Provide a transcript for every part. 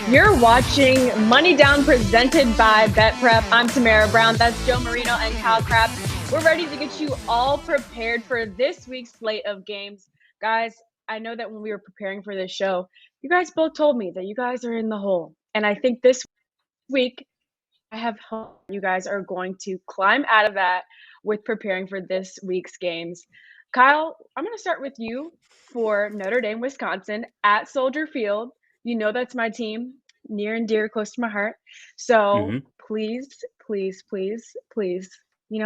You're watching Money Down presented by BetPrep. I'm Tamara Brown. That's Joe Marino and Kyle Crabb. We're ready to get you all prepared for this week's slate of games. Guys, I know that when we were preparing for this show, you guys both told me that you guys are in the hole. And I think this week, I have hope you guys are going to climb out of that with preparing for this week's games. Kyle, I'm going to start with you for Notre Dame, Wisconsin at Soldier Field. You know that's my team, near and dear, close to my heart. So please, please, please, please,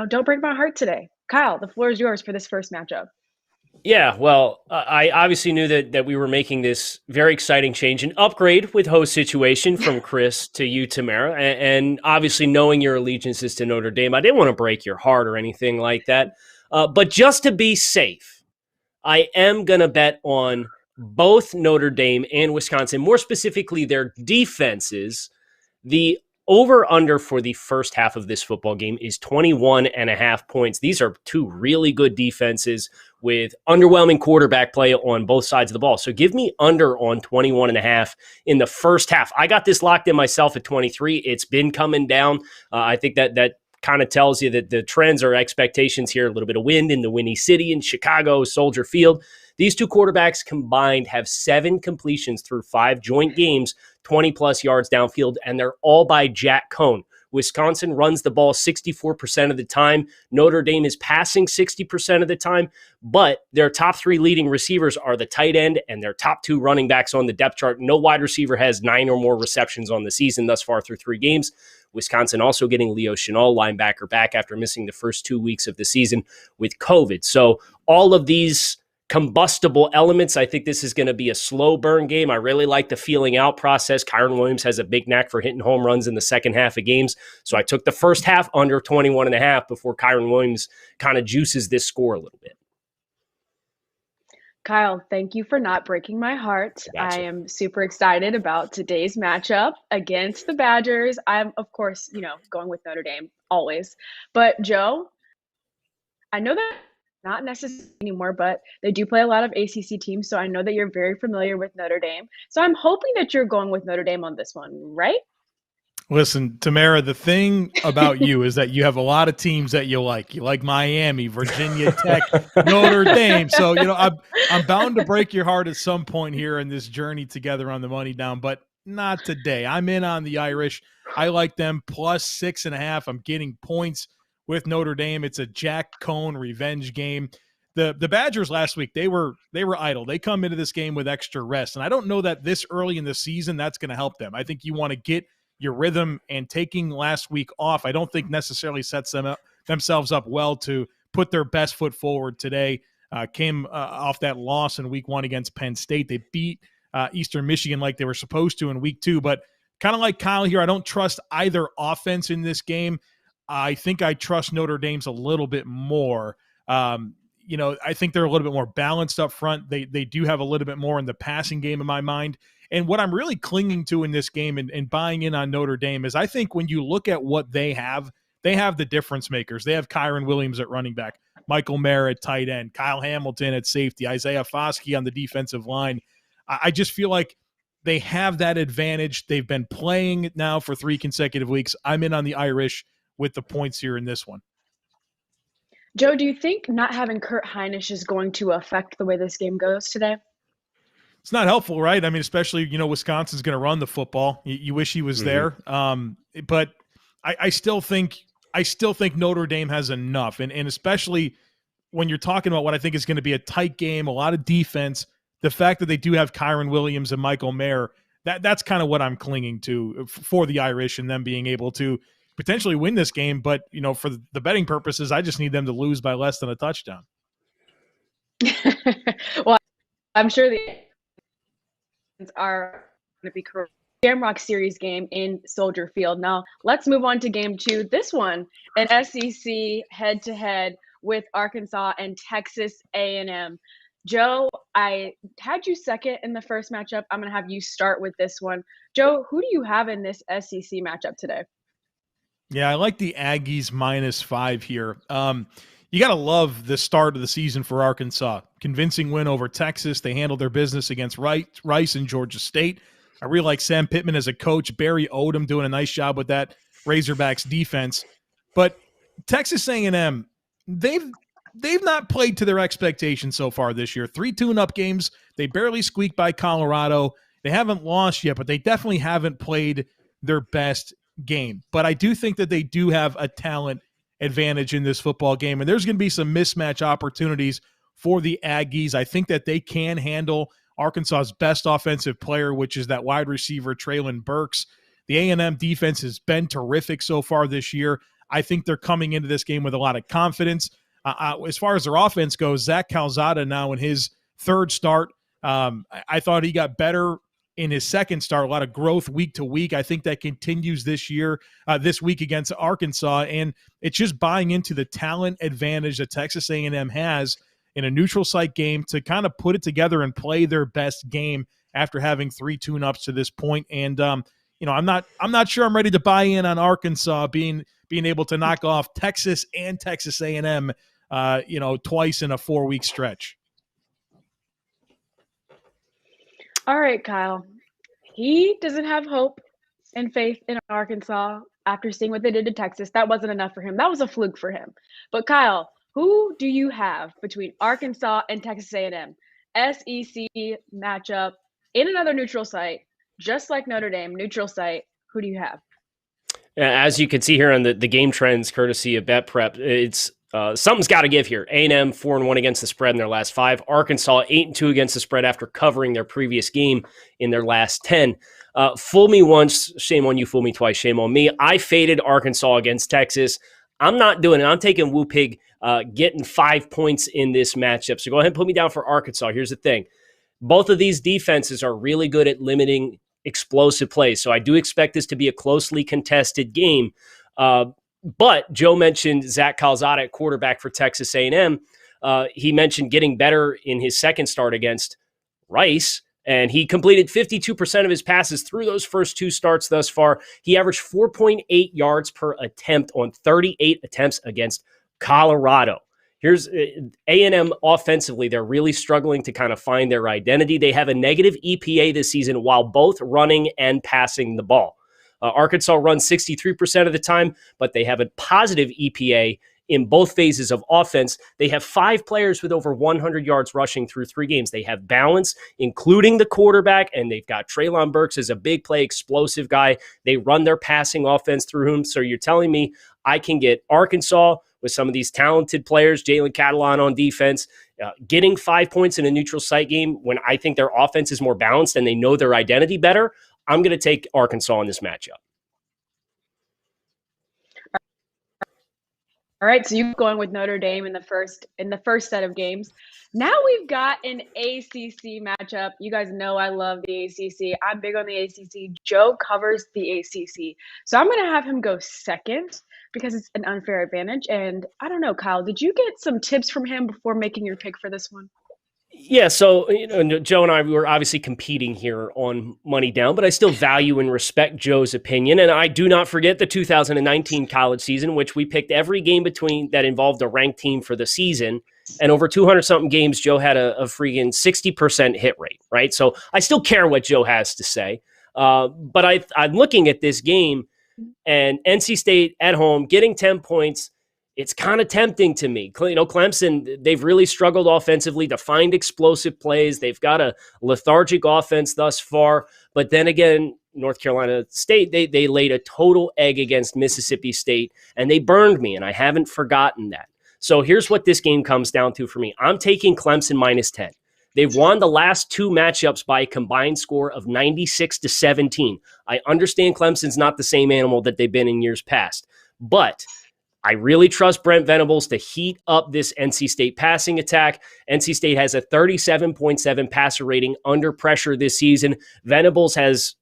don't break my heart today. Kyle, the floor is yours for this first matchup. Yeah, well, I obviously knew that we were making this very exciting change, an upgrade with host situation from Chris to you, Tamara, and obviously knowing your allegiances to Notre Dame, I didn't want to break your heart or anything like that. But just to be safe, I am going to bet on both Notre Dame and Wisconsin, more specifically their defenses. The over under for the first half of this football game is 21 and a half points. These are two really good defenses with underwhelming quarterback play on both sides of the ball. So give me under on 21 and a half in the first half. I got this locked in myself at 23. It's been coming down. I think that kind of tells you that the trends or expectations here, a little bit of wind in the Windy City in Chicago, Soldier Field. These two quarterbacks combined have 7 completions through 5 joint games, 20-plus yards downfield, and they're all by Jack Cohn. Wisconsin runs the ball 64% of the time. Notre Dame is passing 60% of the time, but their top 3 leading receivers are the tight end and their top 2 running backs on the depth chart. No wide receiver has 9 or more receptions on the season thus far through 3 games. Wisconsin also getting Leo Chenal, linebacker, back after missing the first 2 weeks of the season with COVID. So all of these combustible elements, I think this is going to be a slow burn game. I really like the feeling out process. Kyron Williams has a big knack for hitting home runs in the second half of games. So I took the first half under 21 and a half before Kyron Williams kind of juices this score a little bit. Kyle, thank you for not breaking my heart. Gotcha. I am super excited about today's matchup against the Badgers. I'm, of course, going with Notre Dame always. But Joe, I know that not necessarily anymore, but they do play a lot of ACC teams. So I know that you're very familiar with Notre Dame. So I'm hoping that you're going with Notre Dame on this one, right? Listen, Tamara, the thing about you is that you have a lot of teams that you like. You like Miami, Virginia Tech, Notre Dame. So, I'm bound to break your heart at some point here in this journey together on the money down, but not today. I'm in on the Irish. I like them plus 6.5. I'm getting points with Notre Dame. It's a Jack Cohn revenge game. The Badgers last week, they were idle. They come into this game with extra rest, and I don't know that this early in the season that's going to help them. I think you want to get your rhythm, and taking last week off, I don't think necessarily sets themselves up well to put their best foot forward today. Came off that loss in week 1 against Penn State. They beat Eastern Michigan like they were supposed to in week 2, but kind of like Kyle here, I don't trust either offense in this game. I think I trust Notre Dame's a little bit more. I think they're a little bit more balanced up front. They do have a little bit more in the passing game in my mind. And what I'm really clinging to in this game and buying in on Notre Dame is I think when you look at what they have the difference makers. They have Kyron Williams at running back, Michael Mayer at tight end, Kyle Hamilton at safety, Isaiah Foskey on the defensive line. I just feel like they have that advantage. They've been playing now for 3 consecutive weeks. I'm in on the Irish with the points here in this one. Joe, do you think not having Kurt Hinish is going to affect the way this game goes today? It's not helpful, right? I mean, especially, Wisconsin's going to run the football. You wish he was there. But I still think Notre Dame has enough. And especially when you're talking about what I think is going to be a tight game, a lot of defense, the fact that they do have Kyron Williams and Michael Mayer, that's kind of what I'm clinging to for the Irish and them being able to potentially win this game. But, for the betting purposes, I just need them to lose by less than a touchdown. Well, I'm sure the are going to be correct. Shamrock Series game in Soldier Field. Now, let's move on to game 2. This one, an SEC head-to-head with Arkansas and Texas A&M. Joe, I had you second in the first matchup. I'm going to have you start with this one. Joe, who do you have in this SEC matchup today? Yeah, I like the Aggies -5 here. You got to love the start of the season for Arkansas. Convincing win over Texas. They handled their business against Rice and Georgia State. I really like Sam Pittman as a coach. Barry Odom doing a nice job with that Razorbacks defense. But Texas A&M, they've not played to their expectations so far this year. 3 tune-up games. They barely squeaked by Colorado. They haven't lost yet, but they definitely haven't played their best game. But I do think that they do have a talent advantage in this football game, and there's going to be some mismatch opportunities for the Aggies. I think that they can handle Arkansas's best offensive player, which is that wide receiver Traylon Burks. The A&M defense has been terrific so far this year. I think they're coming into this game with a lot of confidence. As far as their offense goes, Zach Calzada now in his third start, I thought he got better in his second start, a lot of growth week to week. I think that continues this week against Arkansas, and it's just buying into the talent advantage that Texas A&M has in a neutral site game to kind of put it together and play their best game after having 3 tune-ups to this point. And I'm not sure I'm ready to buy in on Arkansas being able to knock off Texas and Texas A&M, twice in a 4-week stretch. All right, Kyle. He doesn't have hope and faith in Arkansas after seeing what they did to Texas. That wasn't enough for him. That was a fluke for him. But Kyle, who do you have between Arkansas and Texas A&M? SEC matchup in another neutral site, just like Notre Dame, neutral site. Who do you have? As you can see here on the game trends, courtesy of BetPrep, it's something's got to give here. A&M 4-1 against the spread in their last 5. Arkansas 8-2 against the spread after covering their previous game in their last 10. Fool me once, shame on you. Fool me twice, shame on me. I faded Arkansas against Texas. I'm not doing it. I'm taking Woo Pig getting 5 points in this matchup. So go ahead and put me down for Arkansas. Here's the thing. Both of these defenses are really good at limiting explosive plays. So I do expect this to be a closely contested game. But Joe mentioned Zach Calzada at quarterback for Texas A&M. He mentioned getting better in his second start against Rice, and he completed 52% of his passes through those first 2 starts thus far. He averaged 4.8 yards per attempt on 38 attempts against Colorado. Here's A&M offensively. They're really struggling to kind of find their identity. They have a negative EPA this season while both running and passing the ball. Arkansas runs 63% of the time, but they have a positive EPA in both phases of offense. They have 5 players with over 100 yards rushing through 3 games. They have balance, including the quarterback, and they've got Treylon Burks as a big play, explosive guy. They run their passing offense through him. So you're telling me I can get Arkansas with some of these talented players, Jalen Catalon on defense, getting 5 points in a neutral site game when I think their offense is more balanced and they know their identity better. I'm going to take Arkansas in this matchup. All right, so you're going with Notre Dame in the first set of games. Now we've got an ACC matchup. You guys know I love the ACC. I'm big on the ACC. Joe covers the ACC. So I'm going to have him go second because it's an unfair advantage. And I don't know, Kyle, did you get some tips from him before making your pick for this one? Yeah, so Joe and I were obviously competing here on Money Down, but I still value and respect Joe's opinion. And I do not forget the 2019 college season, which we picked every game between that involved a ranked team for the season. And over 200-something games, Joe had a freaking 60% hit rate, right? So I still care what Joe has to say. But I'm looking at this game, and NC State at home getting 10 points. It's kind of tempting to me. Clemson, they've really struggled offensively to find explosive plays. They've got a lethargic offense thus far. But then again, North Carolina State, they laid a total egg against Mississippi State, and they burned me, and I haven't forgotten that. So here's what this game comes down to for me. I'm taking Clemson minus 10. They've won the last 2 matchups by a combined score of 96-17. I understand Clemson's not the same animal that they've been in years past, but I really trust Brent Venables to heat up this NC State passing attack. NC State has a 37.7 passer rating under pressure this season. Venables has,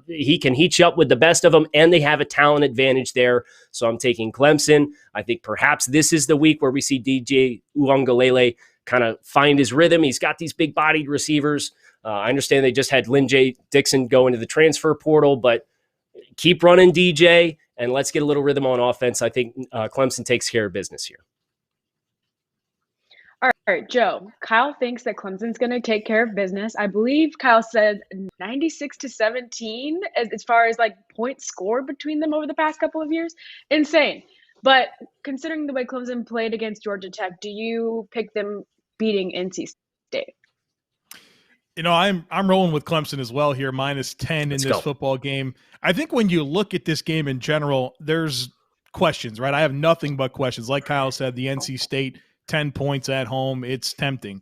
he can heat you up with the best of them, and they have a talent advantage there. So I'm taking Clemson. I think perhaps this is the week where we see DJ Uiagalelei kind of find his rhythm. He's got these big-bodied receivers. I understand they just had Lynn J. Dixon go into the transfer portal, but keep running, DJ. And let's get a little rhythm on offense. I think Clemson takes care of business here. All right, Joe. Kyle thinks that Clemson's going to take care of business. I believe Kyle said 96-17 as far as like points scored between them over the past couple of years. Insane. But considering the way Clemson played against Georgia Tech, do you pick them beating NC State? I'm rolling with Clemson as well here, minus 10 in this football game. I think when you look at this game in general, there's questions, right? I have nothing but questions. Like Kyle said, the NC State 10 points at home, it's tempting.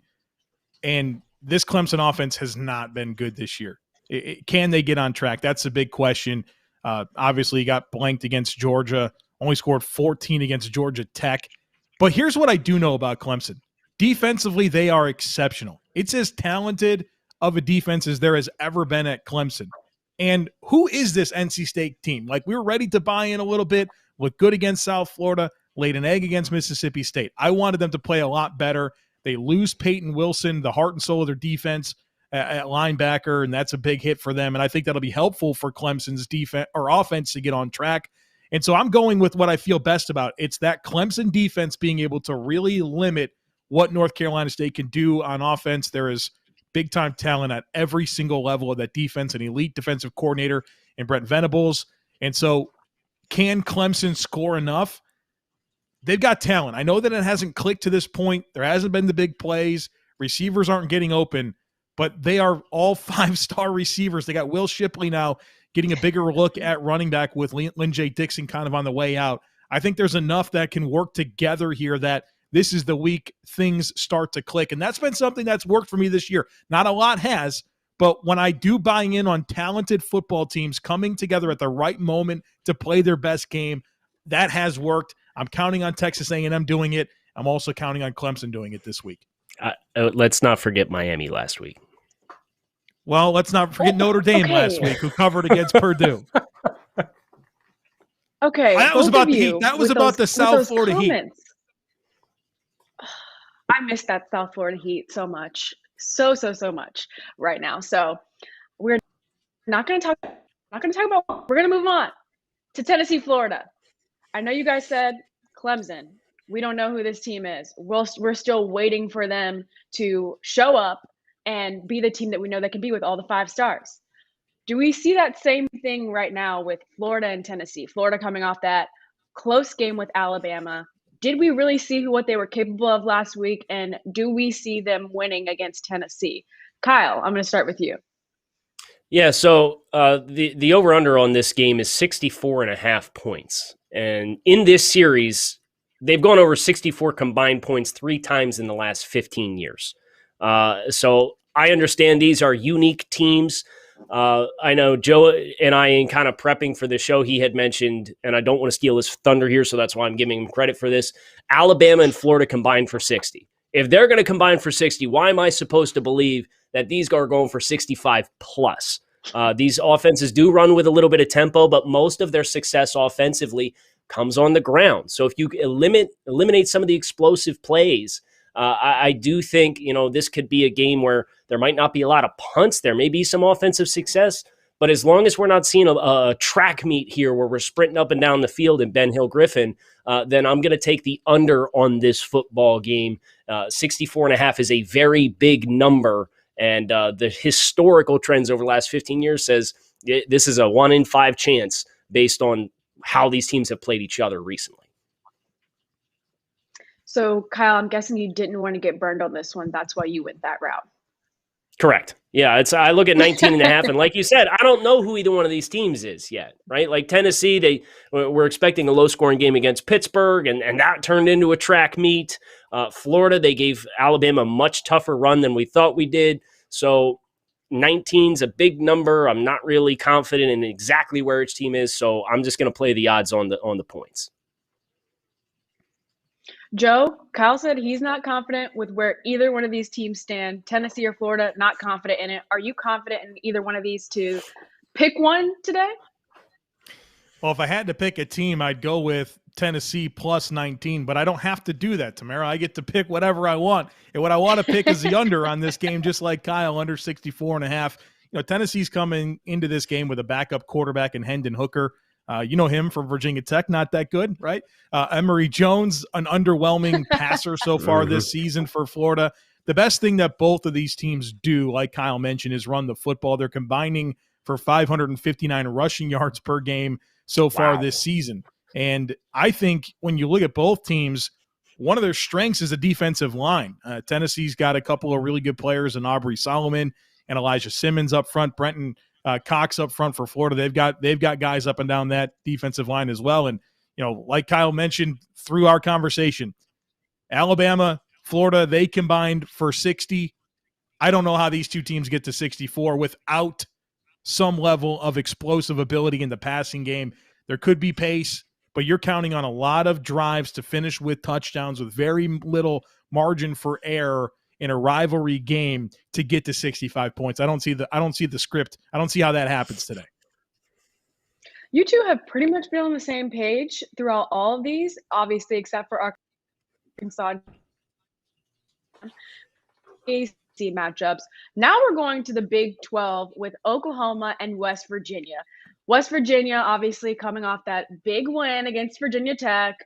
And this Clemson offense has not been good this year. Can they get on track? That's a big question. Obviously, got blanked against Georgia, only scored 14 against Georgia Tech. But here's what I do know about Clemson. Defensively, they are exceptional. It's as talented of a defense as there has ever been at Clemson. And who is this NC State team? Like, we were ready to buy in a little bit, look good against South Florida, laid an egg against Mississippi State. I wanted them to play a lot better. They lose Peyton Wilson, the heart and soul of their defense at linebacker, and that's a big hit for them. And I think that'll be helpful for Clemson's defense or offense to get on track. And so I'm going with what I feel best about. It's that Clemson defense being able to really limit what North Carolina State can do on offense. There is big-time talent at every single level of that defense, an elite defensive coordinator in Brent Venables. And so can Clemson score enough? They've got talent. I know that it hasn't clicked to this point. There hasn't been the big plays. Receivers aren't getting open, but they are all five-star receivers. They got Will Shipley now getting a bigger look at running back with Lynn J. Dixon kind of on the way out. I think there's enough that can work together here that this is the week things start to click. And that's been something that's worked for me this year. Not a lot has, but when I do buy in on talented football teams coming together at the right moment to play their best game, that has worked. I'm counting on Texas A&M doing it. I'm also counting on Clemson doing it this week. Let's not forget Miami last week. Well, let's not forget Notre Dame last week, who covered against Purdue. Okay, that was about the Heat. That was about the South Florida Heat. I miss that South Florida Heat so much, so much right now. So we're not going to talk about. We're going to move on to Tennessee, Florida. I know you guys said Clemson. We don't know who this team is. We're still waiting for them to show up and be the team that we know that can be with all the 5 stars. Do we see that same thing right now with Florida and Tennessee? Florida coming off that close game with Alabama. Did we really see what they were capable of last week? And do we see them winning against Tennessee? Kyle, I'm going to start with you. Yeah, so the over-under on this game is 64.5 points. And in this series, they've gone over 64 combined points 3 times in the last 15 years. So I understand these are unique teams. I know Joe and I, in kind of prepping for the show, he had mentioned, and I don't want to steal his thunder here, so that's why I'm giving him credit for this, Alabama and Florida combined for 60. If they're going to combine for 60, why am I supposed to believe that these are going for 65 plus? These offenses do run with a little bit of tempo, but most of their success offensively comes on the ground. So if you eliminate some of the explosive plays, I do think, this could be a game where there might not be a lot of punts. There may be some offensive success, but as long as we're not seeing a track meet here where we're sprinting up and down the field in Ben Hill Griffin, then I'm going to take the under on this football game. 64.5 is a very big number. And the historical trends over the last 15 years says this is a 1 in 5 chance based on how these teams have played each other recently. So, Kyle, I'm guessing you didn't want to get burned on this one. That's why you went that route. Correct. Yeah, I look at 19.5, and like you said, I don't know who either one of these teams is yet, right? Like Tennessee, we're expecting a low-scoring game against Pittsburgh, and that turned into a track meet. Florida, they gave Alabama a much tougher run than we thought we did. So 19's a big number. I'm not really confident in exactly where each team is, so I'm just going to play the odds on the points. Joe, Kyle said he's not confident with where either one of these teams stand. Tennessee or Florida, not confident in it. Are you confident in either one of these to pick one today? Well, if I had to pick a team, I'd go with Tennessee plus 19, but I don't have to do that, Tamara. I get to pick whatever I want. And what I want to pick is the under on this game, just like Kyle, under 64.5. Tennessee's coming into this game with a backup quarterback in Hendon Hooker. You know him from Virginia Tech, not that good, right? Emory Jones, an underwhelming passer so far this season for Florida. The best thing that both of these teams do, like Kyle mentioned, is run the football. They're combining for 559 rushing yards per game so far this season. And I think when you look at both teams, one of their strengths is a defensive line. Tennessee's got a couple of really good players in Aubrey Solomon and Elijah Simmons up front, Brenton Cox up front for Florida. They've got guys up and down that defensive line as well. And, like Kyle mentioned through our conversation, Alabama, Florida, they combined for 60. I don't know how these two teams get to 64 without some level of explosive ability in the passing game. There could be pace, but you're counting on a lot of drives to finish with touchdowns with very little margin for error in a rivalry game to get to 65 points. I don't see the script. I don't see how that happens today. You two have pretty much been on the same page throughout all of these, obviously, except for Arkansas AC matchups. Now we're going to the Big 12 with Oklahoma and West Virginia. West Virginia, obviously, coming off that big win against Virginia Tech.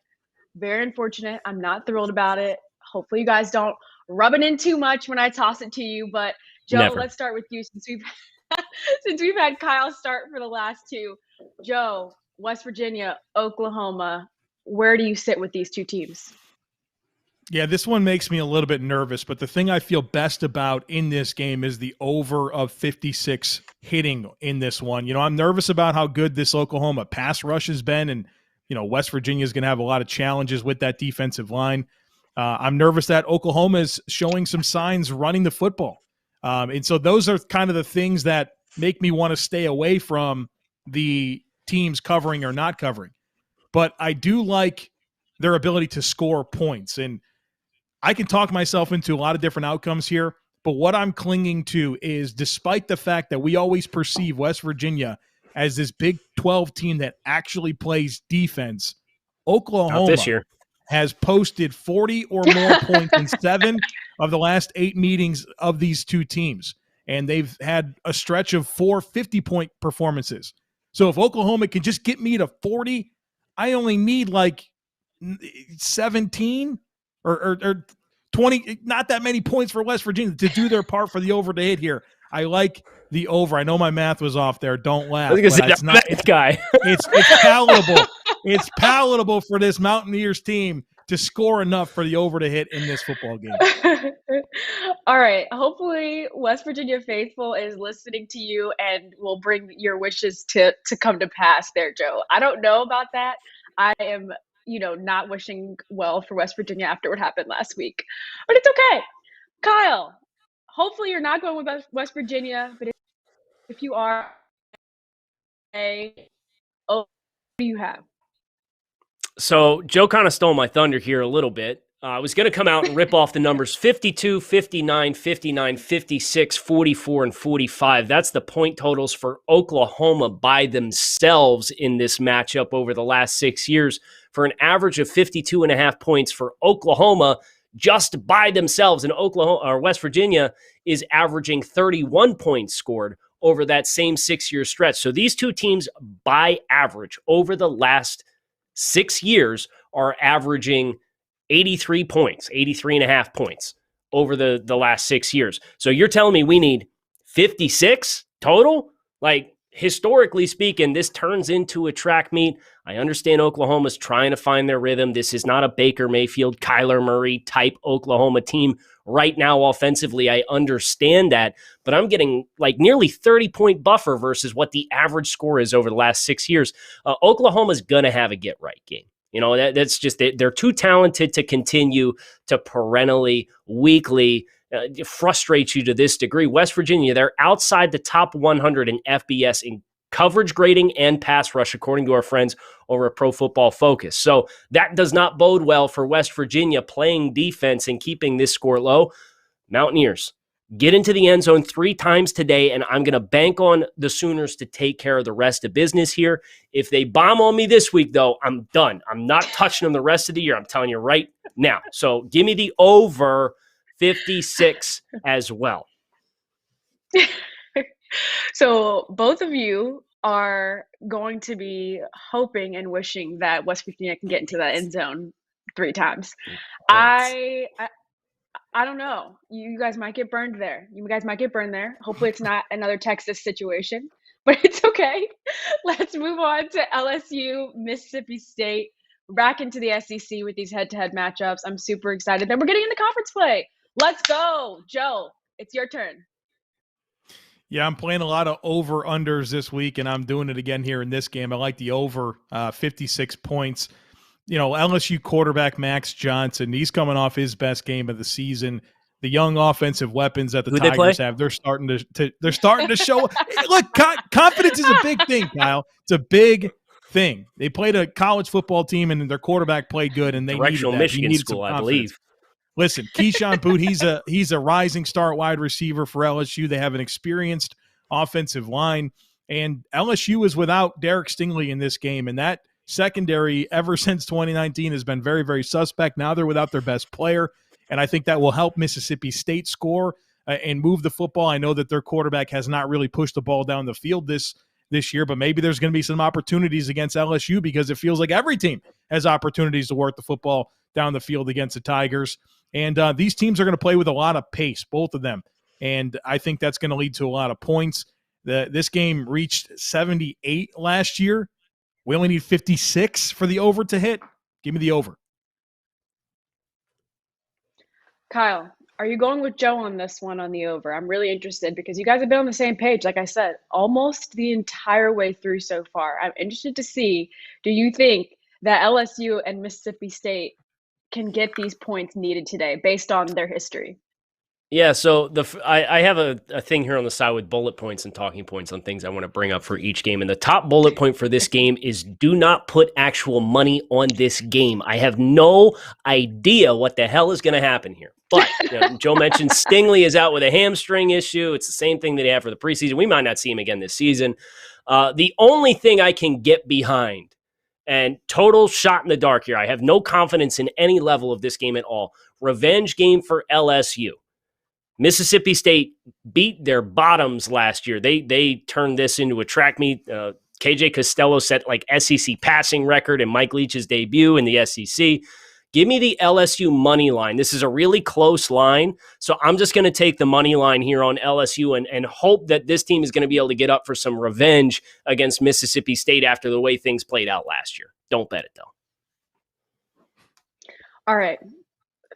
Very unfortunate. I'm not thrilled about it. Hopefully you guys don't rub it in too much when I toss it to you. But, Joe, Never. Let's start with you since we've had Kyle start for the last two. Joe, West Virginia, Oklahoma, where do you sit with these two teams? Yeah, this one makes me a little bit nervous, but the thing I feel best about in this game is the over of 56 hitting in this one. I'm nervous about how good this Oklahoma pass rush has been, and, West Virginia is going to have a lot of challenges with that defensive line. I'm nervous that Oklahoma is showing some signs running the football. And so those are kind of the things that make me want to stay away from the teams covering or not covering. But I do like their ability to score points. And I can talk myself into a lot of different outcomes here, but what I'm clinging to is, despite the fact that we always perceive West Virginia as this Big 12 team that actually plays defense, Oklahoma this year has posted 40 or more points in 7 of the last 8 meetings of these two teams. And they've had a stretch of 4 50-point performances. So if Oklahoma can just get me to 40, I only need like 17 or 20, not that many points for West Virginia to do their part for the over to hit here. I like the over. I know my math was off there. Don't laugh. It's not that guy. It's palatable. It's palatable for this Mountaineers team to score enough for the over to hit in this football game. All right. Hopefully West Virginia faithful is listening to you and will bring your wishes to come to pass there, Joe. I don't know about that. I am, not wishing well for West Virginia after what happened last week. But it's okay. Kyle, hopefully you're not going with West Virginia, but if you are, what do you have? So Joe kind of stole my thunder here a little bit. I was going to come out and rip off the numbers 52, 59, 59, 56, 44, and 45. That's the point totals for Oklahoma by themselves in this matchup over the last 6 years, for an average of 52.5 points for Oklahoma just by themselves. And West Virginia is averaging 31 points scored over that same 6-year stretch. So these two teams, by average, over the last 6 years, are averaging 83 points, 83.5 points over the last 6 years. So you're telling me we need 56 total? Like, historically speaking, this turns into a track meet. I understand Oklahoma's trying to find their rhythm. This is not a Baker Mayfield, Kyler Murray type Oklahoma team right now offensively. I understand that, but I'm getting like nearly 30-point buffer versus what the average score is over the last 6 years. Oklahoma's going to have a get-right game. That's just, they're too talented to continue to perennially, weekly frustrate you to this degree. West Virginia, they're outside the top 100 in FBS in coverage grading and pass rush, according to our friends over at Pro Football Focus. So that does not bode well for West Virginia playing defense and keeping this score low. Mountaineers, get into the end zone 3 times today, and I'm going to bank on the Sooners to take care of the rest of business here. If they bomb on me this week, though, I'm done. I'm not touching them the rest of the year. I'm telling you right now. So give me the over 56 as well. So both of you are going to be hoping and wishing that West Virginia can get into that end zone 3 times. I don't know. You guys might get burned there. Hopefully it's not another Texas situation, but it's okay. Let's move on to LSU, Mississippi State. We're back into the SEC with these head-to-head matchups. I'm super excited. Then we're getting into conference play. Let's go. Joe, it's your turn. Yeah, I'm playing a lot of over-unders this week, and I'm doing it again here in this game. I like the over 56 points. LSU quarterback Max Johnson, he's coming off his best game of the season. The young offensive weapons that the Tigers have, they're starting to show. Look, confidence is a big thing, Kyle. It's a big thing. They played a college football team, and their quarterback played good, and they Directional needed that. Michigan school, I believe. Listen, Keyshawn Boot, he's a rising star wide receiver for LSU. They have an experienced offensive line, and LSU is without Derek Stingley in this game, and that secondary ever since 2019 has been very, very suspect. Now they're without their best player, and I think that will help Mississippi State score and move the football. I know that their quarterback has not really pushed the ball down the field this year, but maybe there's going to be some opportunities against LSU because it feels like every team has opportunities to work the football down the field against the Tigers. And these teams are going to play with a lot of pace, both of them. And I think that's going to lead to a lot of points. This game reached 78 last year. We only need 56 for the over to hit. Give me the over. Kyle, are you going with Joe on this one on the over? I'm really interested because you guys have been on the same page, like I said, almost the entire way through so far. I'm interested to see, do you think that LSU and Mississippi State can get these points needed today based on their history? Yeah, so I have a thing here on the side with bullet points and talking points on things I want to bring up for each game. And the top bullet point for this game is do not put actual money on this game. I have no idea what the hell is going to happen here. But Joe mentioned Stingley is out with a hamstring issue. It's the same thing that they have for the preseason. We might not see him again this season. The only thing I can get behind, and total shot in the dark here, I have no confidence in any level of this game at all. Revenge game for LSU. Mississippi State beat their bottoms last year. They turned this into a track meet. KJ Costello set like SEC passing record in Mike Leach's debut in the SEC. Give me the LSU money line. This is a really close line, so I'm just going to take the money line here on LSU and hope that this team is going to be able to get up for some revenge against Mississippi State after the way things played out last year. Don't bet it, though. All right.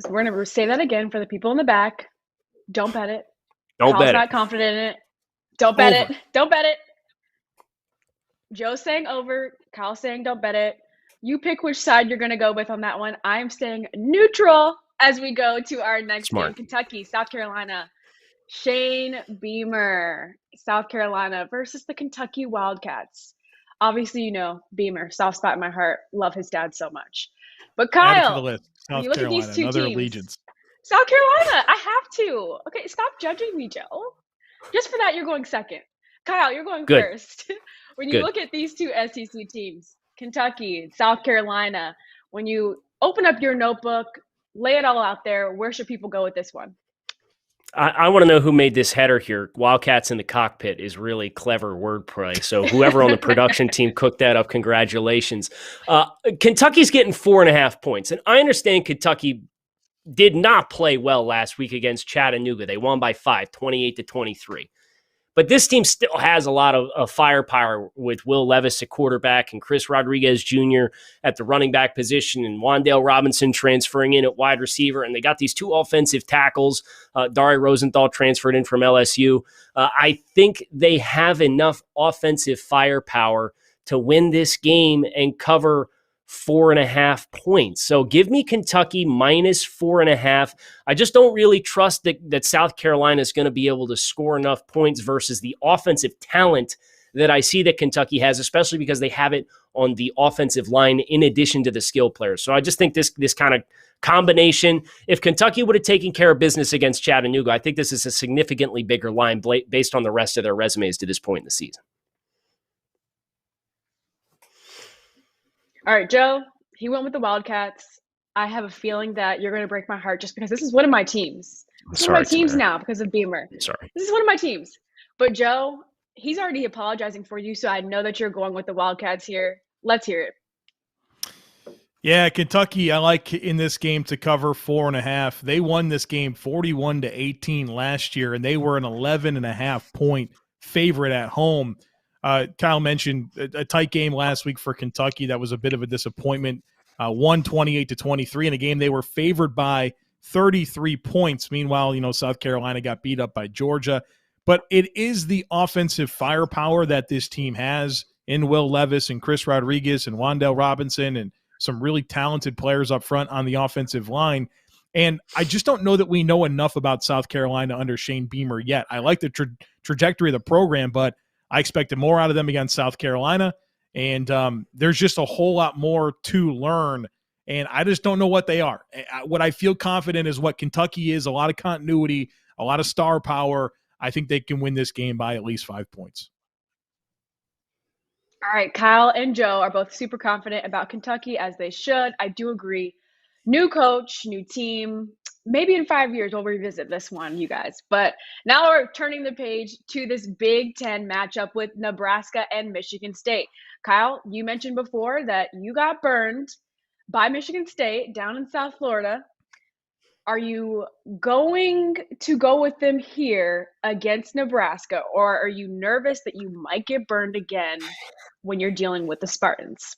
So we're going to say that again for the people in the back. Don't bet it. Don't Kyle's bet not it. confident in it. Don't bet Over. it. Don't bet it. Joe's saying over. Kyle's saying don't bet it. You pick which side you're going to go with on that one. I am staying neutral as we go to our next Smart. game. Kentucky, South Carolina. Shane Beamer, South Carolina versus the Kentucky Wildcats. Obviously, you know, Beamer, soft spot in my heart. Love his dad so much. But Kyle, Add it to the list. when South you look at these Carolina, two another teams, allegiance. South Carolina, I have to. Okay, stop judging me, Joe. Just for that, you're going second. Kyle, you're going Good. first. When you Good. look at these two SEC teams, Kentucky, South Carolina, when you open up your notebook, lay it all out there, where should people go with this one? I want to know who made this header here. Wildcats in the cockpit is really clever wordplay. So whoever on the production team cooked that up, congratulations. Kentucky's getting 4.5 points. And I understand Kentucky did not play well last week against Chattanooga. They won by 5, 28-23. But this team still has a lot of firepower with Will Levis at quarterback and Chris Rodriguez Jr. at the running back position and Wan'Dale Robinson transferring in at wide receiver. And they got these two offensive tackles. Dari Rosenthal transferred in from LSU. I think they have enough offensive firepower to win this game and cover 4.5 points. So give me Kentucky minus 4.5. I just don't really trust that South Carolina is going to be able to score enough points versus the offensive talent that I see that Kentucky has, especially because they have it on the offensive line in addition to the skill players. So I just think this kind of combination, if Kentucky would have taken care of business against Chattanooga, I think this is a significantly bigger line based on the rest of their resumes to this point in the season. All right, Joe, he went with the Wildcats. I have a feeling that you're going to break my heart just because this is one of my teams. This is one of my teams now because of Beamer. Sorry. This is one of my teams. But Joe, he's already apologizing for you, so I know that you're going with the Wildcats here. Let's hear it. Yeah, Kentucky, I like in this game to cover 4.5. They won this game 41-18 last year, and they were an 11.5 point favorite at home. Kyle mentioned a tight game last week for Kentucky. That was a bit of a disappointment. Won 28-23 in a game they were favored by 33 points. Meanwhile, South Carolina got beat up by Georgia. But it is the offensive firepower that this team has in Will Levis and Chris Rodriguez and Wan'Dale Robinson and some really talented players up front on the offensive line. And I just don't know that we know enough about South Carolina under Shane Beamer yet. I like the trajectory of the program, but I expected more out of them against South Carolina, And there's just a whole lot more to learn, and I just don't know what they are. What I feel confident is what Kentucky is, a lot of continuity, a lot of star power. I think they can win this game by at least 5 points. All right, Kyle and Joe are both super confident about Kentucky, as they should. I do agree. New coach, new team. Maybe in 5 years we'll revisit this one, you guys. But now we're turning the page to this Big Ten matchup with Nebraska and Michigan State. Kyle, you mentioned before that you got burned by Michigan State down in South Florida. Are you going to go with them here against Nebraska, or are you nervous that you might get burned again when you're dealing with the Spartans?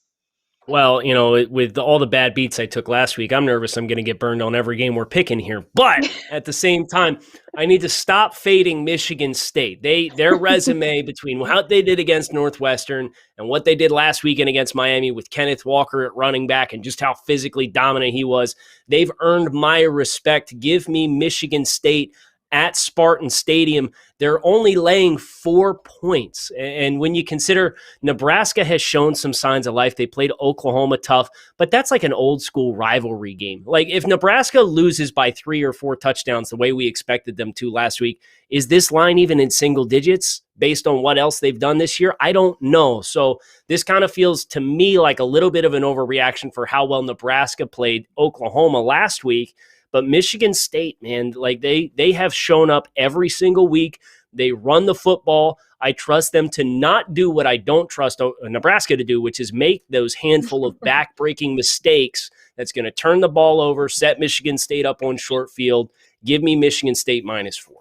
Well, with all the bad beats I took last week, I'm nervous I'm going to get burned on every game we're picking here. But at the same time, I need to stop fading Michigan State. Their resume between what they did against Northwestern and what they did last weekend against Miami with Kenneth Walker at running back and just how physically dominant he was, they've earned my respect. Give me Michigan State at Spartan Stadium. They're only laying 4 points. And when you consider Nebraska has shown some signs of life, they played Oklahoma tough, but that's like an old school rivalry game. Like if Nebraska loses by 3 or 4 touchdowns the way we expected them to last week, is this line even in single digits based on what else they've done this year? I don't know. So this kind of feels to me like a little bit of an overreaction for how well Nebraska played Oklahoma last week. But Michigan State, man, like they have shown up every single week. They run the football. I trust them to not do what I don't trust Nebraska to do, which is make those handful of back-breaking mistakes that's going to turn the ball over, set Michigan State up on short field. Give me Michigan State -4.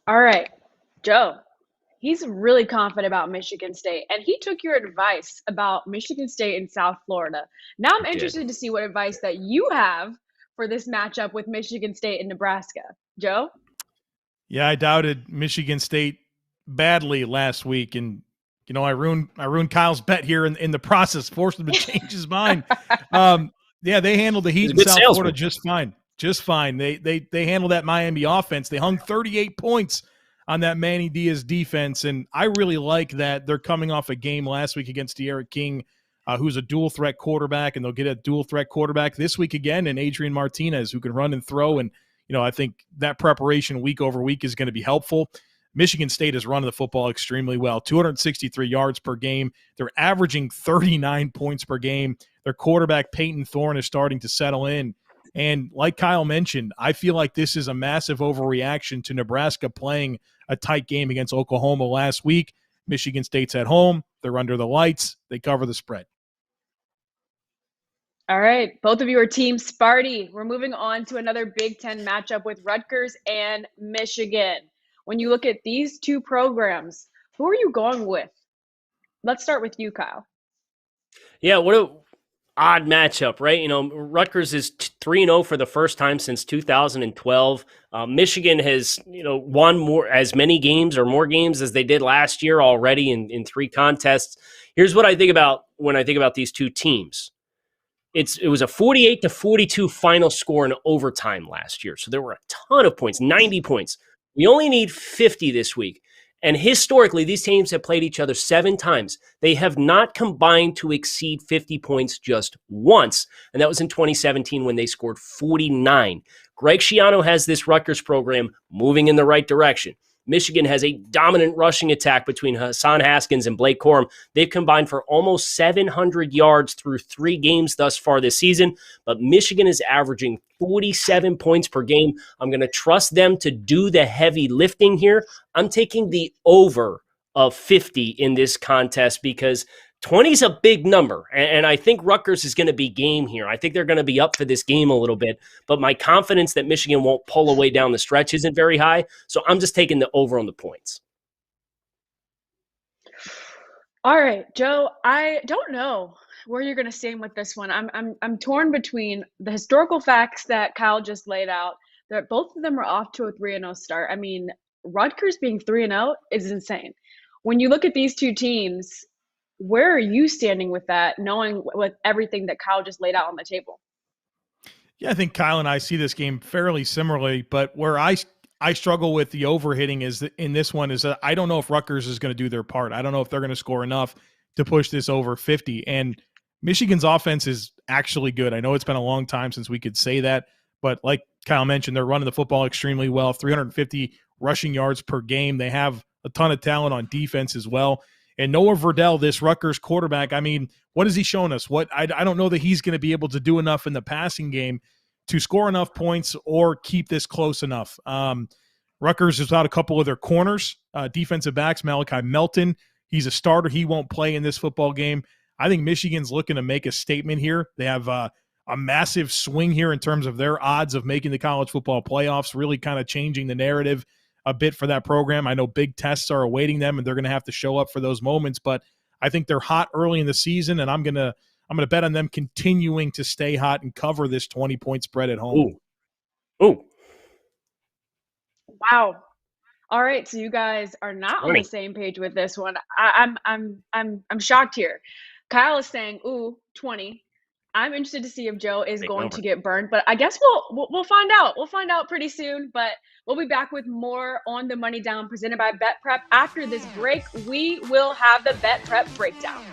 All right, Joe. He's really confident about Michigan State, and he took your advice about Michigan State in South Florida. Now I'm interested to see what advice that you have for this matchup with Michigan State and Nebraska. Joe? Yeah, I doubted Michigan State badly last week, and I ruined Kyle's bet here in the process, forced him to change his mind. Yeah, they handled the heat in South Florida just fine. Just fine. They handled that Miami offense. They hung 38 points on that Manny Diaz defense, and I really like that they're coming off a game last week against De'Ara King, who's a dual-threat quarterback, and they'll get a dual-threat quarterback this week again, and Adrian Martinez, who can run and throw, and I think that preparation week over week is going to be helpful. Michigan State is running the football extremely well, 263 yards per game. They're averaging 39 points per game. Their quarterback, Peyton Thorne, is starting to settle in. And like Kyle mentioned, I feel like this is a massive overreaction to Nebraska playing a tight game against Oklahoma last week. Michigan State's at home. They're under the lights. They cover the spread. All right. Both of you are Team Sparty. We're moving on to another Big Ten matchup with Rutgers and Michigan. When you look at these two programs, who are you going with? Let's start with you, Kyle. Yeah, what a odd matchup, right? Rutgers is 3-0 for the first time since 2012. Michigan has, won as many games or more games as they did last year already in 3 contests. Here's what I think about when I think about these two teams. It was a 48-42 final score in overtime last year. So there were a ton of points, 90 points. We only need 50 this week. And historically, these teams have played each other 7 times. They have not combined to exceed 50 points just once. And that was in 2017 when they scored 49. Greg Schiano has this Rutgers program moving in the right direction. Michigan has a dominant rushing attack between Hassan Haskins and Blake Corum. They've combined for almost 700 yards through 3 games thus far this season, but Michigan is averaging 47 points per game. I'm going to trust them to do the heavy lifting here. I'm taking the over of 50 in this contest because 20 is a big number, and I think Rutgers is going to be game here. I think they're going to be up for this game a little bit, but my confidence that Michigan won't pull away down the stretch isn't very high, so I'm just taking the over on the points. All right, Joe, I don't know where you're going to stand with this one. I'm torn between the historical facts that Kyle just laid out, that both of them are off to a 3-0 start. I mean, Rutgers being 3-0 is insane. When you look at these two teams, where are you standing with that, knowing with everything that Kyle just laid out on the table? Yeah, I think Kyle and I see this game fairly similarly, but where I I struggle with the overhitting is that in this one is that I don't know if Rutgers is going to do their part. I don't know if they're going to score enough to push this over 50. And Michigan's offense is actually good. I know it's been a long time since we could say that, but like Kyle mentioned, they're running the football extremely well, 350 rushing yards per game. They have a ton of talent on defense as well. And Noah Verdell, this Rutgers quarterback, I mean, what has he shown us? I don't know that he's going to be able to do enough in the passing game to score enough points or keep this close enough. Rutgers is without a couple of their corners, defensive backs, Malachi Melton. He's a starter. He won't play in this football game. I think Michigan's looking to make a statement here. They have a massive swing here in terms of their odds of making the college football playoffs, really kind of changing the narrative a bit for that program. I know big tests are awaiting them, and they're going to have to show up for those moments, but I think they're hot early in the season, and I'm going to bet on them continuing to stay hot and cover this 20-point spread at home. Ooh. Wow. All right, so you guys are not on the same page with this one. I'm shocked here. Kyle is saying, 20. I'm interested to see if Joe is going to get burned, but I guess we'll find out. We'll find out pretty soon, but we'll be back with more on the Money Down presented by BetPrep. After this break, we will have the BetPrep breakdown.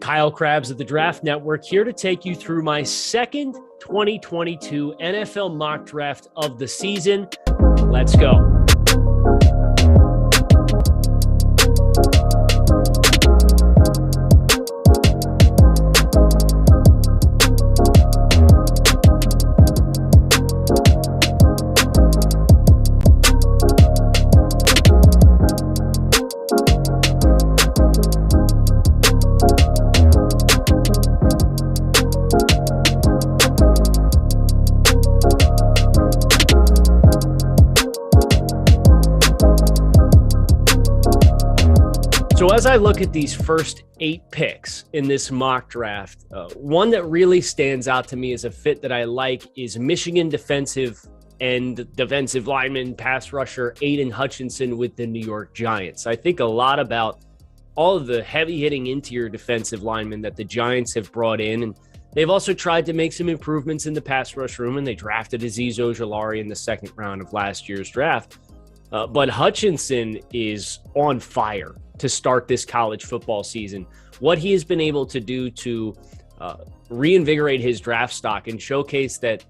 Kyle Krabs of the Draft Network here to take you through my second 2022 NFL mock draft of the season. Let's go. So as I look at these first 8 picks in this mock draft, one that really stands out to me as a fit that I like is Michigan defensive lineman, pass rusher Aiden Hutchinson with the New York Giants. I think a lot about all of the heavy-hitting interior defensive linemen that the Giants have brought in, and they've also tried to make some improvements in the pass rush room, and they drafted Azeez Ojulari in the second round of last year's draft. But Hutchinson is on fire to start this college football season. What he has been able to do to reinvigorate his draft stock and showcase that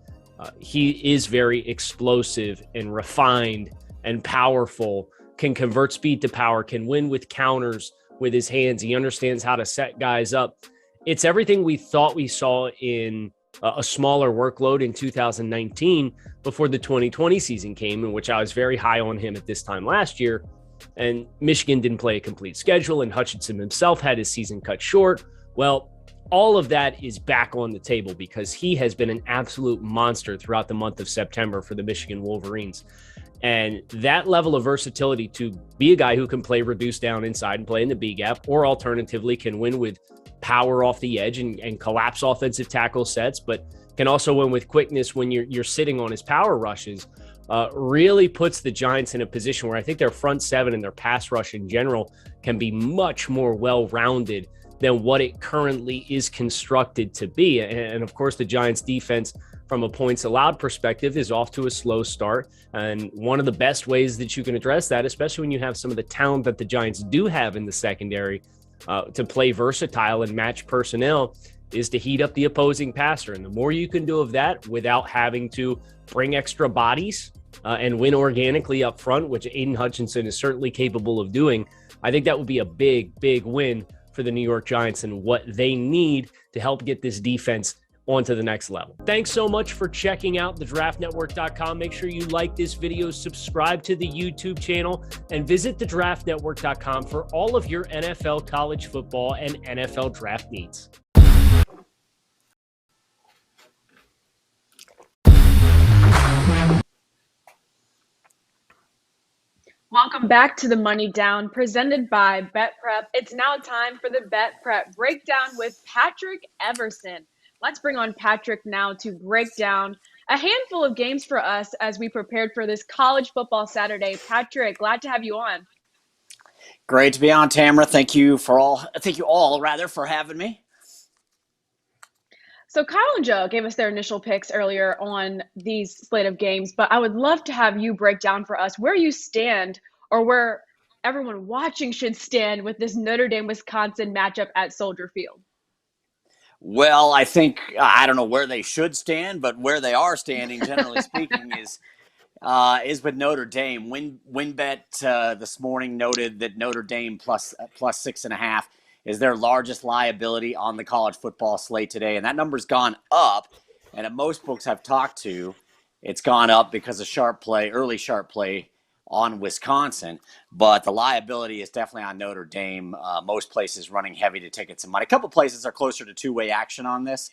he is very explosive and refined and powerful, can convert speed to power, can win with counters with his hands. He understands how to set guys up. It's everything we thought we saw in a smaller workload in 2019 before the 2020 season came, in which I was very high on him at this time last year. And Michigan didn't play a complete schedule, and Hutchinson himself had his season cut short. Well, all of that is back on the table because he has been an absolute monster throughout the month of September for the Michigan Wolverines. And that level of versatility to be a guy who can play reduced down inside and play in the B gap, or alternatively can win with power off the edge and collapse offensive tackle sets, but can also win with quickness when you're sitting on his power rushes, really puts the Giants in a position where I think their front seven and their pass rush in general can be much more well-rounded than what it currently is constructed to be. And of course, the Giants defense from a points allowed perspective is off to a slow start. And one of the best ways that you can address that, especially when you have some of the talent that the Giants do have in the secondary to play versatile and match personnel, is to heat up the opposing passer. And the more you can do of that without having to bring extra bodies and win organically up front, which Aiden Hutchinson is certainly capable of doing, I think that would be a big, big win for the New York Giants and what they need to help get this defense on to the next level. Thanks so much for checking out thedraftnetwork.com. Make sure you like this video, subscribe to the YouTube channel, and visit thedraftnetwork.com for all of your NFL, college football, and NFL draft needs. Welcome back to the Money Down presented by BetPrep. It's now time for the BetPrep breakdown with Patrick Everson. Let's bring on Patrick now to break down a handful of games for us as we prepared for this college football Saturday. Patrick, glad to have you on. Great to be on, Tamara. Thank you all for having me. So Kyle and Joe gave us their initial picks earlier on these slate of games, but I would love to have you break down for us where you stand or where everyone watching should stand with this Notre Dame-Wisconsin matchup at Soldier Field. Well, I think, I don't know where they should stand, but where they are standing, generally speaking, is with Notre Dame. WinBet this morning noted that Notre Dame plus 6.5 is their largest liability on the college football slate today. And that number's gone up. And at most books I've talked to, it's gone up because of early sharp play on Wisconsin. But the liability is definitely on Notre Dame. Most places running heavy to tickets and money. A couple places are closer to two-way action on this,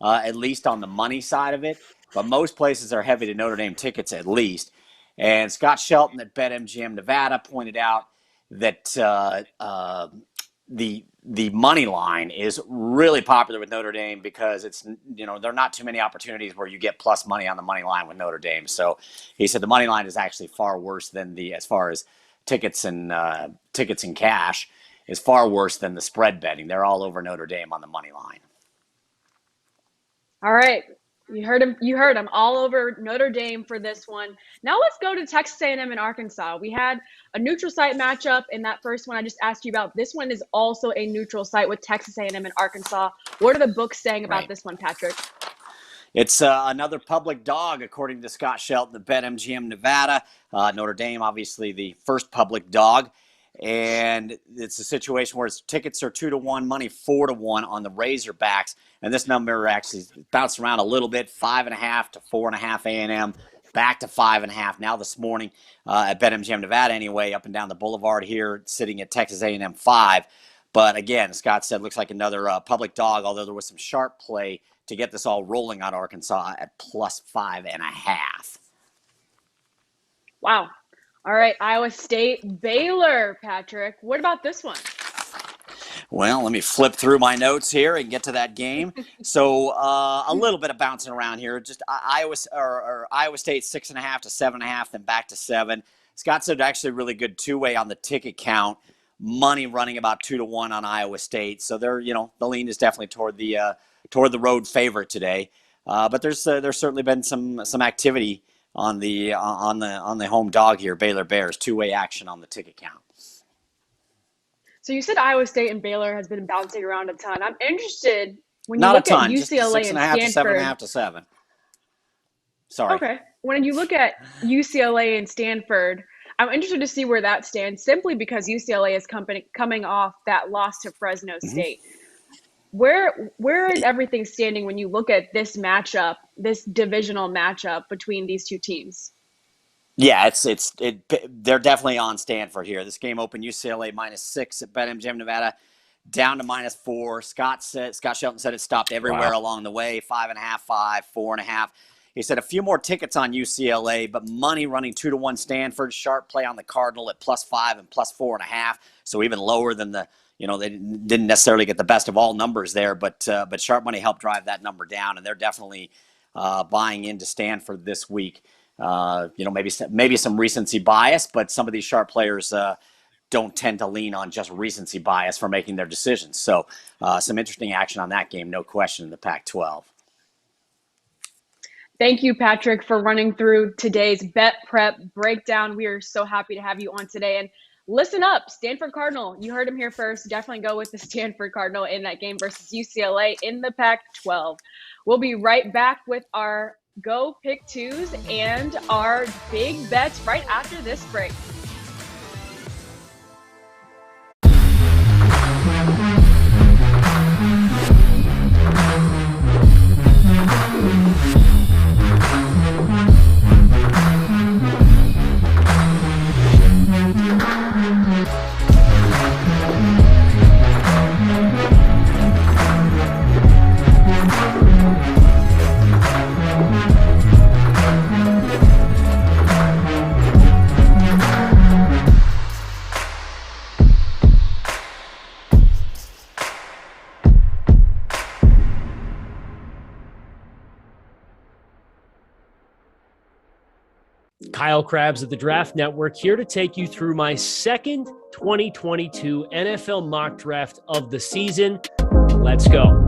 at least on the money side of it. But most places are heavy to Notre Dame tickets at least. And Scott Shelton at BetMGM Nevada pointed out that the money line is really popular with Notre Dame because it's, there are not too many opportunities where you get plus money on the money line with Notre Dame. So he said the money line is actually far worse than as far as tickets and cash is far worse than the spread betting. They're all over Notre Dame on the money line. All right. You heard him all over Notre Dame for this one. Now let's go to Texas A&M and Arkansas. We had a neutral site matchup in that first one I just asked you about. This one is also a neutral site with Texas A&M and Arkansas. What are the books saying about this one, Patrick? It's another public dog, according to Scott Shelton at BetMGM Nevada. Notre Dame, obviously the first public dog. And it's a situation where tickets are 2-1, money 4-1 on the Razorbacks. And this number actually bounced around a little bit, 5.5 to 4.5 A&M, back to 5.5. Now this morning at BetMGM Nevada anyway, up and down the boulevard here, sitting at Texas A&M 5. But again, Scott said, looks like another public dog, although there was some sharp play to get this all rolling on Arkansas at plus 5.5. Wow. All right, Iowa State, Baylor, Patrick. What about this one? Well, let me flip through my notes here and get to that game. So a little bit of bouncing around here. Just Iowa State 6.5 to 7.5, then back to 7. Scott said actually really good two-way on the ticket count. Money running about 2-1 on Iowa State. So they're, the lean is definitely toward the road favorite today. But there's certainly been some activity on the home dog here, Baylor Bears, two-way action on the ticket count. So you said Iowa State and Baylor has been bouncing around a ton. I'm interested when you look at UCLA and Stanford. 6.5 to 7. Sorry. Okay. When you look at UCLA and Stanford, I'm interested to see where that stands simply because UCLA is coming off that loss to Fresno State. Where is everything standing when you look at this matchup, this divisional matchup between these two teams? Yeah, they're definitely on Stanford here. This game opened UCLA -6 at BetMGM Nevada, down to -4. Scott Shelton said it stopped everywhere along the way, 5.5, 5, 4.5. He said a few more tickets on UCLA, but money running 2-1 Stanford. Sharp play on the Cardinal at +5 and +4.5. So even lower than they didn't necessarily get the best of all numbers there, but sharp money helped drive that number down, and they're definitely buying into Stanford this week. Maybe some recency bias, but some of these sharp players don't tend to lean on just recency bias for making their decisions. So some interesting action on that game, no question, in the Pac-12. Thank you, Patrick, for running through today's BetPrep breakdown. We are so happy to have you on today. And listen up, Stanford Cardinal. You heard him here first. Definitely go with the Stanford Cardinal in that game versus UCLA in the Pac-12. We'll be right back with our Go Pick Twos and our big bets right after this break. Kyle Krabs of the Draft Network here to take you through my second 2022 NFL mock draft of the season. Let's go.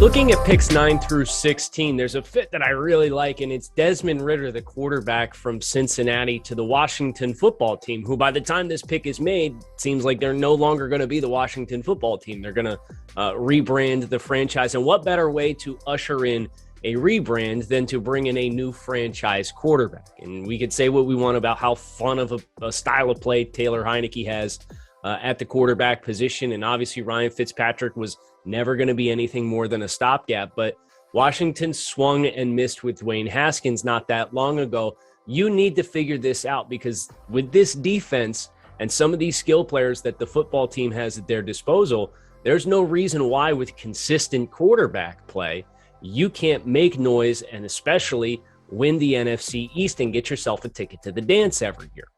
Looking at picks 9 through 16, there's a fit that I really like, and it's Desmond Ridder, the quarterback from Cincinnati, to the Washington football team, who by the time this pick is made, seems like they're no longer going to be the Washington football team. They're going to rebrand the franchise. And what better way to usher in a rebrand than to bring in a new franchise quarterback? And we could say what we want about how fun of a style of play Taylor Heineke has at the quarterback position. And obviously Ryan Fitzpatrick was never going to be anything more than a stopgap, but Washington swung and missed with Dwayne Haskins not that long ago. You need to figure this out, because with this defense and some of these skill players that the football team has at their disposal, there's no reason why with consistent quarterback play, you can't make noise and especially win the NFC East and get yourself a ticket to the dance every year.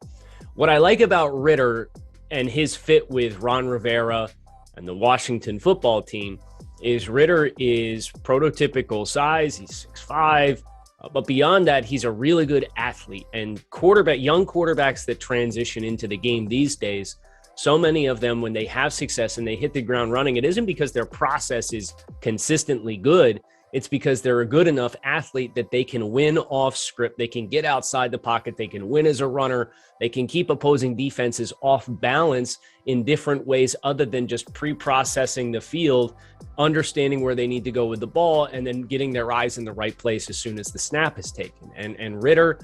What I like about Ridder and his fit with Ron Rivera and the Washington football team is Ridder is prototypical size. He's 6'5", but beyond that, he's a really good athlete. And young quarterbacks that transition into the game these days, so many of them, when they have success and they hit the ground running, it isn't because their process is consistently good. It's because they're a good enough athlete that they can win off script. They can get outside the pocket. They can win as a runner. They can keep opposing defenses off balance in different ways other than just pre-processing the field, understanding where they need to go with the ball, and then getting their eyes in the right place as soon as the snap is taken. And Ridder,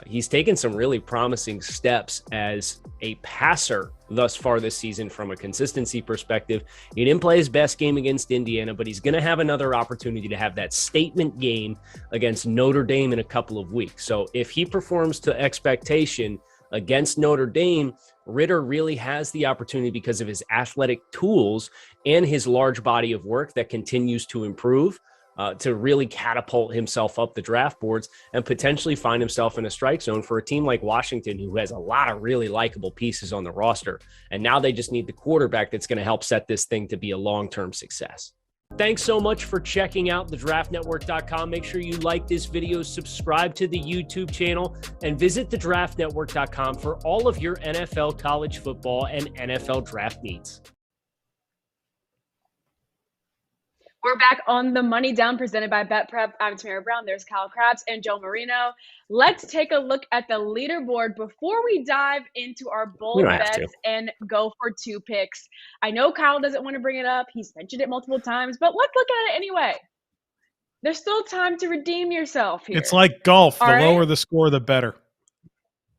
he's taken some really promising steps as a passer thus far this season from a consistency perspective. He didn't play his best game against Indiana, but he's going to have another opportunity to have that statement game against Notre Dame in a couple of weeks. So if he performs to expectation against Notre Dame, Ridder really has the opportunity, because of his athletic tools and his large body of work that continues to improve, to really catapult himself up the draft boards and potentially find himself in a strike zone for a team like Washington, who has a lot of really likable pieces on the roster. And now they just need the quarterback that's going to help set this thing to be a long-term success. Thanks so much for checking out thedraftnetwork.com. Make sure you like this video, subscribe to the YouTube channel, and visit thedraftnetwork.com for all of your NFL, college football, and NFL draft needs. We're back on the Money Down presented by BetPrep. I'm Tamara Brown. There's Kyle Krabs and Joe Marino. Let's take a look at the leaderboard before we dive into our bold bets and go for 2 picks. I know Kyle doesn't want to bring it up. He's mentioned it multiple times, but let's look at it anyway. There's still time to redeem yourself here. It's like golf. The lower the score, the better.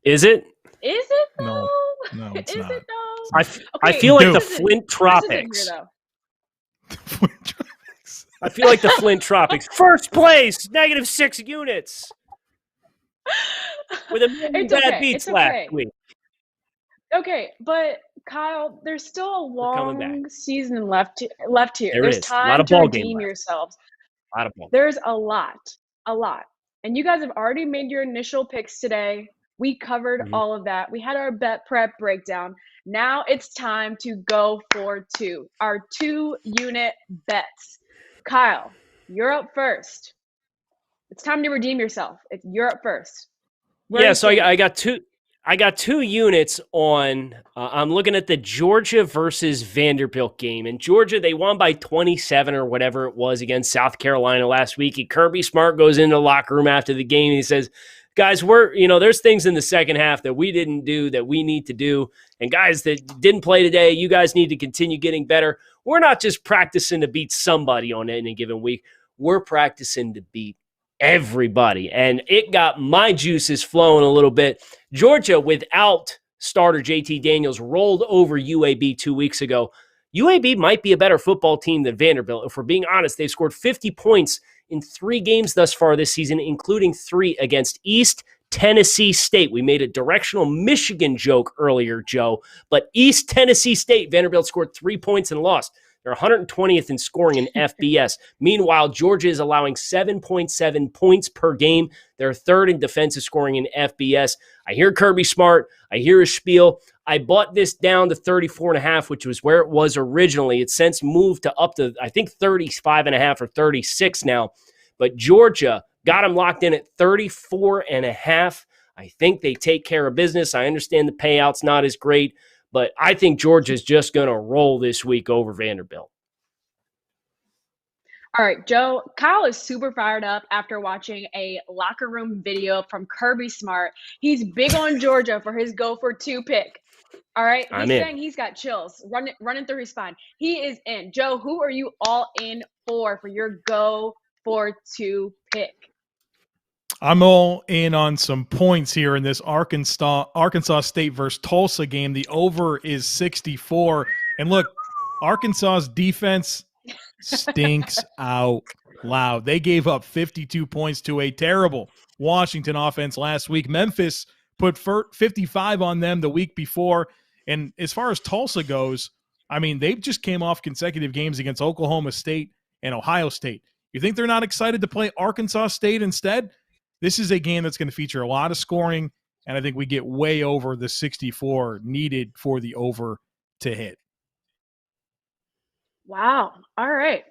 Is it? Is it though? No, it's not. Is it though? I feel like the Flint Tropics. I feel like the Flint Tropics. First place, -6 units. With a million bad beats last week. Okay, but Kyle, there's still a long season left here. There's time to redeem yourselves. There's a lot. And you guys have already made your initial picks today. We covered all of that. We had our bet prep breakdown. Now it's time to go for our 2-unit bets. Kyle, you're up first. It's time to redeem yourself. You're up first. So I got 2 units on. I'm looking at the Georgia versus Vanderbilt game. And Georgia, they won by 27 or whatever it was against South Carolina last week. And Kirby Smart goes into the locker room after the game and he says, guys, there's things in the second half that we didn't do that we need to do. And guys that didn't play today, you guys need to continue getting better. We're not just practicing to beat somebody on any given week. We're practicing to beat everybody. And it got my juices flowing a little bit. Georgia, without starter JT Daniels, rolled over UAB 2 weeks ago. UAB might be a better football team than Vanderbilt. If we're being honest, they've scored 50 points in 3 games thus far this season, including 3 against East Tennessee State. We made a directional Michigan joke earlier, Joe, but East Tennessee State, Vanderbilt scored 3 points and lost. They're 120th in scoring in FBS. Meanwhile, Georgia is allowing 7.7 points per game. They're 3rd in defensive scoring in FBS. I hear Kirby Smart. I hear his spiel. I bought this down to 34.5, which was where it was originally. It's since moved to up to, I think, 35.5 or 36 now. But Georgia got them locked in at 34.5. I think they take care of business. I understand the payout's not as great, but I think Georgia's just going to roll this week over Vanderbilt. All right, Joe, Kyle is super fired up after watching a locker room video from Kirby Smart. He's big on Georgia for his go for 2 pick. All right, he's saying he's got chills running through his spine. He is in. Joe, who are you all in for your go for 2 pick? I'm all in on some points here in this Arkansas State versus Tulsa game. The over is 64. And look, Arkansas's defense stinks out loud. They gave up 52 points to a terrible Washington offense last week. Memphis put 55 on them the week before. And as far as Tulsa goes, I mean, they just came off consecutive games against Oklahoma State and Ohio State. You think they're not excited to play Arkansas State instead? This is a game that's going to feature a lot of scoring, and I think we get way over the 64 needed for the over to hit. Wow. All right.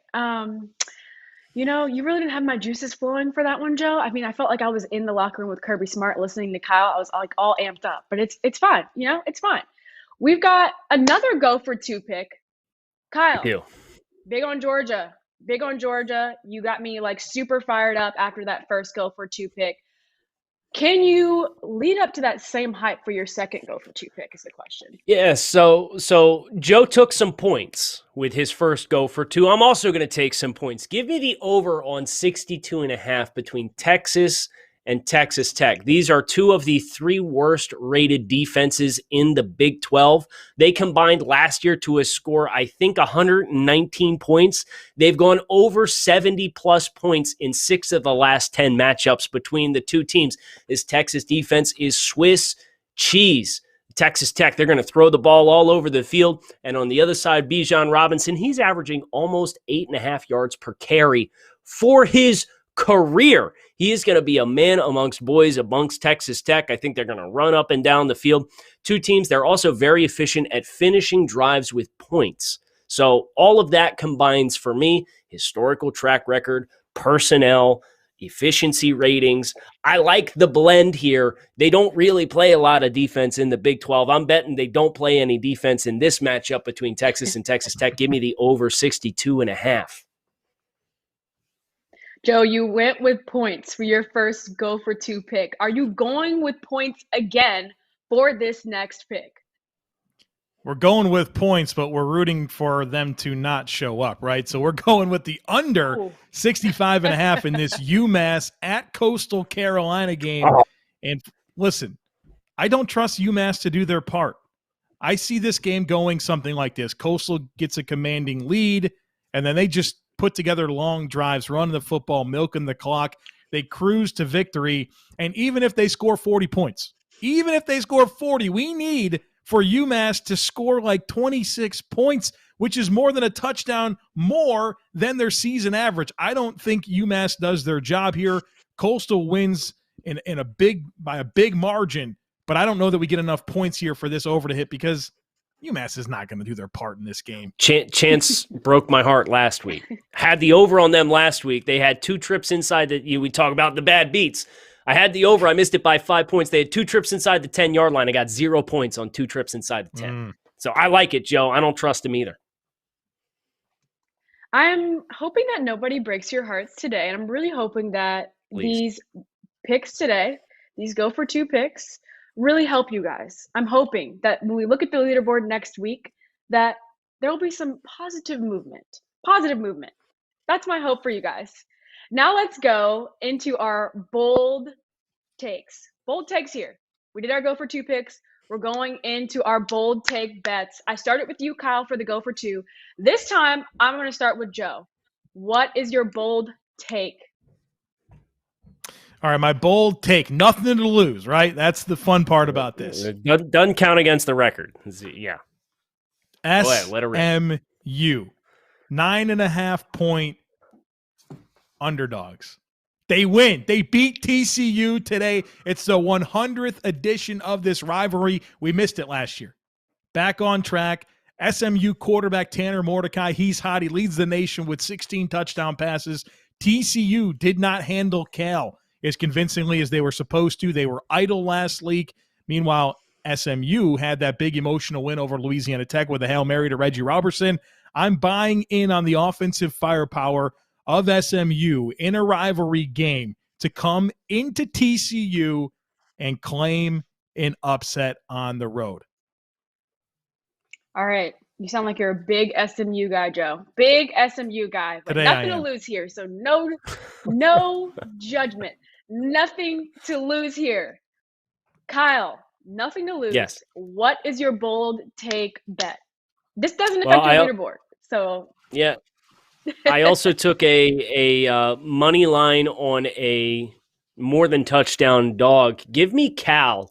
You really didn't have my juices flowing for that one, Joe. I mean, I felt like I was in the locker room with Kirby Smart listening to Kyle. I was like all amped up, but it's fine. It's fine. We've got another go for 2 pick. Kyle, big on Georgia. You got me like super fired up after that first go for 2 pick. Can you lead up to that same hype for your second go for 2 pick is the question. Yeah, so Joe took some points with his first go for 2. I'm also going to take some points. Give me the over on 62.5 between Texas and Texas Tech. These are 2 of the 3 worst rated defenses in the Big 12. They combined last year to a score, I think, 119 points. They've gone over 70-plus points in 6 of the last 10 matchups between the 2 teams. This Texas defense is Swiss cheese. Texas Tech, they're going to throw the ball all over the field. And on the other side, Bijan Robinson, he's averaging almost 8.5 yards per carry for his career. He is going to be a man amongst boys amongst Texas Tech. I think they're going to run up and down the field. 2 teams, they're also very efficient at finishing drives with points. So all of that combines for me, historical track record, personnel, efficiency ratings. I like the blend here. They don't really play a lot of defense in the Big 12. I'm betting they don't play any defense in this matchup between Texas and Texas Tech. Give me the over 62.5. Joe, you went with points for your first go for 2 pick. Are you going with points again for this next pick? We're going with points, but we're rooting for them to not show up, right? So we're going with the under 65.5 in this UMass at Coastal Carolina game. And listen, I don't trust UMass to do their part. I see this game going something like this. Coastal gets a commanding lead, and then they just put together long drives, running the football, milking the clock. They cruise to victory. And even if they score 40 points, even if they score 40, we need for UMass to score like 26 points, which is more than a touchdown, more than their season average. I don't think UMass does their job here. Coastal wins by a big margin, but I don't know that we get enough points here for this over to hit because UMass is not going to do their part in this game. Chance broke my heart last week. Had the over on them last week. They had 2 trips inside we talk about the bad beats. I had the over. I missed it by 5 points. They had 2 trips inside the 10-yard line. I got 0 points on 2 trips inside the 10. So I like it, Joe. I don't trust them either. I'm hoping that nobody breaks your hearts today. And I'm really hoping that these picks today, these go for 2 picks, really help you guys. I'm hoping that when we look at the leaderboard next week, that there will be some positive movement. That's my hope for you guys. Now let's go into our bold takes. Bold takes here. We did our go for 2 picks. We're going into our bold take bets. I started with you, Kyle, for the go for 2. This time, I'm going to start with Joe. What is your bold take? All right, my bold take. Nothing to lose, right? That's the fun part about this. Doesn't count against the record. Yeah. Go ahead, let it rip. SMU, 9.5-point underdogs. They win. They beat TCU today. It's the 100th edition of this rivalry. We missed it last year. Back on track. SMU quarterback Tanner Mordecai, he's hot. He leads the nation with 16 touchdown passes. TCU did not handle Cal as convincingly as they were supposed to. They were idle last week. Meanwhile, SMU had that big emotional win over Louisiana Tech with a Hail Mary to Reggie Robertson. I'm buying in on the offensive firepower of SMU in a rivalry game to come into TCU and claim an upset on the road. All right. You sound like you're a big SMU guy, Joe. Big SMU guy. But Today nothing to lose here. So no judgment. Nothing to lose here. Kyle, nothing to lose. Yes. What is your bold take bet? This doesn't affect your leaderboard. So yeah. I also took a money line on a more than touchdown dog. Give me Cal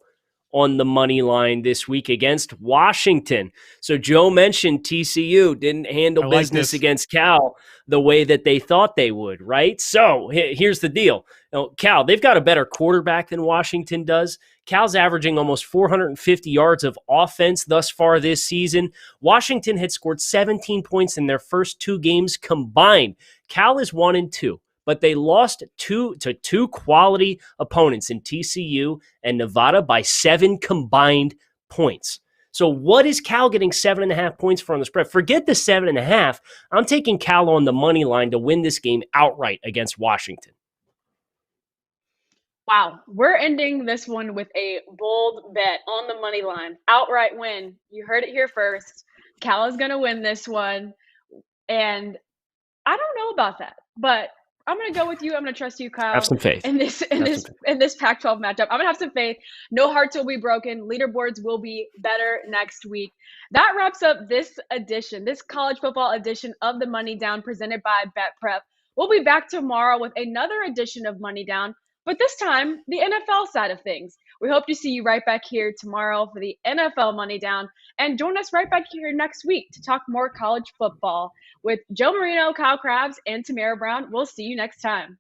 on the money line this week against Washington. So Joe mentioned TCU didn't handle business against Cal the way that they thought they would, right? So here's the deal. Now, Cal, they've got a better quarterback than Washington does. Cal's averaging almost 450 yards of offense thus far this season. Washington had scored 17 points in their first 2 games combined. Cal is 1-2. But they lost to two quality opponents in TCU and Nevada by 7 combined points. So what is Cal getting 7.5 points for on the spread? Forget the 7.5. I'm taking Cal on the money line to win this game outright against Washington. Wow. We're ending this one with a bold bet on the money line. Outright win. You heard it here first. Cal is going to win this one. And I don't know about that, but I'm going to go with you. I'm going to trust you, Kyle. Have some faith. In this Pac-12 matchup. I'm going to have some faith. No hearts will be broken. Leaderboards will be better next week. That wraps up this edition, this college football edition of the Money Down presented by BetPrep. We'll be back tomorrow with another edition of Money Down, but this time the NFL side of things. We hope to see you right back here tomorrow for the NFL Money Down, and join us right back here next week to talk more college football with Joe Marino, Kyle Krabs, and Tamara Brown. We'll see you next time.